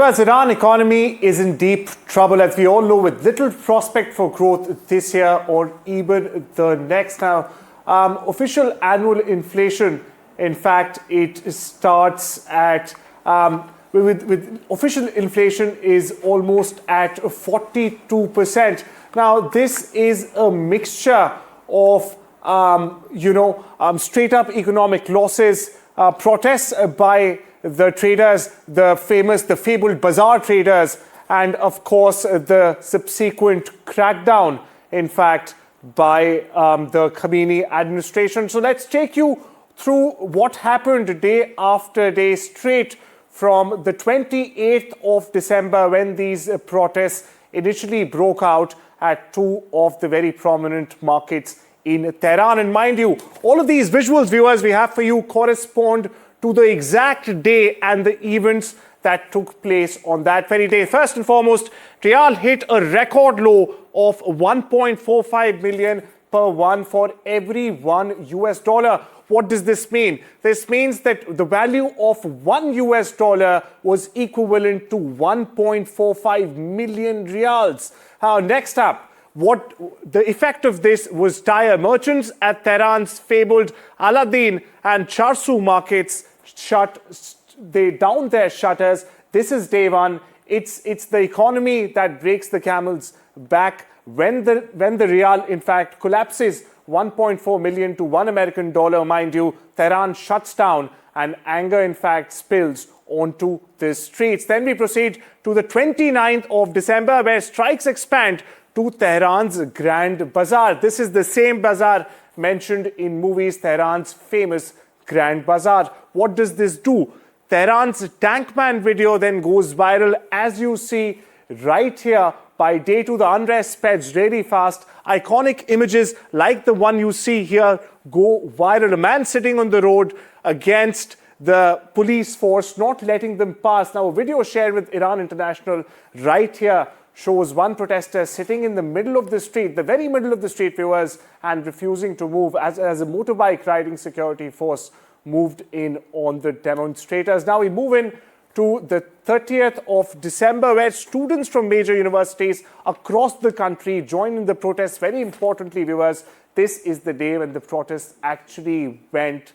As Iran economy is in deep trouble, as we all know, with little prospect for growth this year or even the next. Now, official annual inflation, in fact, it starts at with official inflation is almost at 42%. Now, this is a mixture of straight up economic losses, protests by the traders, the fabled bazaar traders, and of course the subsequent crackdown, in fact, by the Amini administration. So let's take you through what happened day after day, straight from the 28th of December, when these protests initially broke out at two of the very prominent markets in Tehran. And mind you, all of these visuals, viewers, we have for you correspond to the exact day and the events that took place on that very day. First and foremost, rial hit a record low of 1.45 million per one for every $1. What does this mean? This means that the value of $1 was equivalent to 1.45 million rials. Next up, what the effect of this was dire. Merchants at Tehran's fabled Aladdin and Charsu markets they downed their shutters. This is day one. It's the economy that breaks the camel's back when the rial, in fact, collapses 1.4 million to $1 mind you. Tehran shuts down and anger, in fact, spills onto the streets. Then we proceed to the 29th of December, where strikes expand to Tehran's Grand Bazaar. This is the same bazaar mentioned in movies, Tehran's famous Grand Bazaar. What does this do? Tehran's Tankman video then goes viral, as you see right here. By day two, the unrest spreads really fast. Iconic images like the one you see here go viral. A man sitting on the road against the police force, not letting them pass. Now, a video shared with Iran International right here shows one protester sitting in the middle of the street, the very middle of the street, viewers, and refusing to move as a motorbike riding security force moved in on the demonstrators. Now we move in to the 30th of December, where students from major universities across the country joined in the protests. Very importantly, viewers, this is the day when the protests actually went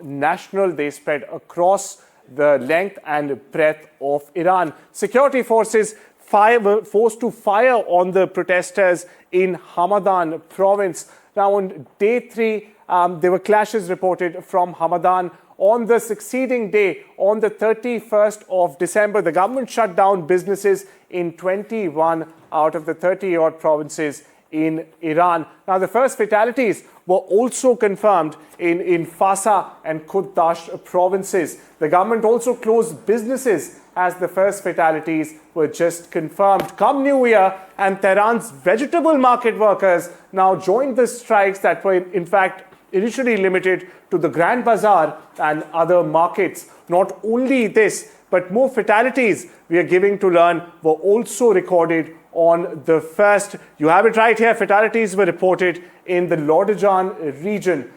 national. They spread across the length and breadth of Iran. Security forces were forced to fire on the protesters in Hamadan province. Now, on day three, there were clashes reported from Hamadan. On the succeeding day, on the 31st of December, the government shut down businesses in 21 out of the 30-odd provinces in Iran. Now, the first fatalities were also confirmed in Fasa and Khuddash provinces. The government also closed businesses as the first fatalities were just confirmed. Come New Year, and Tehran's vegetable market workers now joined the strikes that were, in fact, initially limited to the Grand Bazaar and other markets. Not only this, but more fatalities, we are giving to learn, were also recorded on the first. You have it right here. Fatalities were reported in the Lodajan region.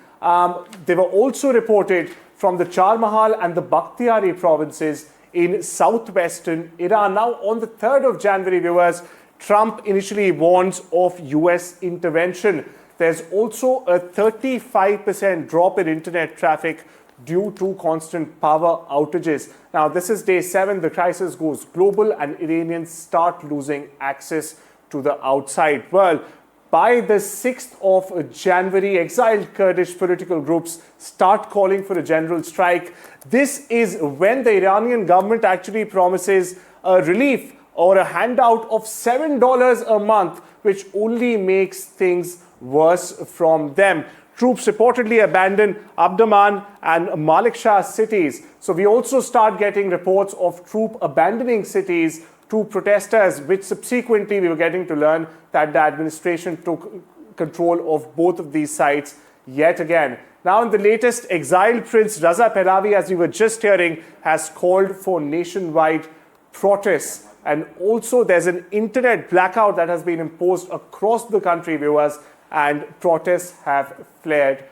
They were also reported from the Charmahal and the Bakhtiari provinces in southwestern Iran. Now, on the 3rd of January, viewers, Trump initially warns of US intervention. There's also a 35% drop in internet traffic due to constant power outages. Now, this is day 7. The crisis goes global and Iranians start losing access to the outside world. By the 6th of January, exiled Kurdish political groups start calling for a general strike. This is when the Iranian government actually promises a relief or a handout of $7 a month, which only makes things worse from them. Troops reportedly abandoned Abdaman and Malik Shah cities. So we also start getting reports of troop abandoning cities to protesters, which subsequently we were getting to learn that the administration took control of both of these sites yet again. Now, in the latest, exiled Prince Raza Pahlavi, as we were just hearing, has called for nationwide protests. And also there's an internet blackout that has been imposed across the country, viewers, and protests have flared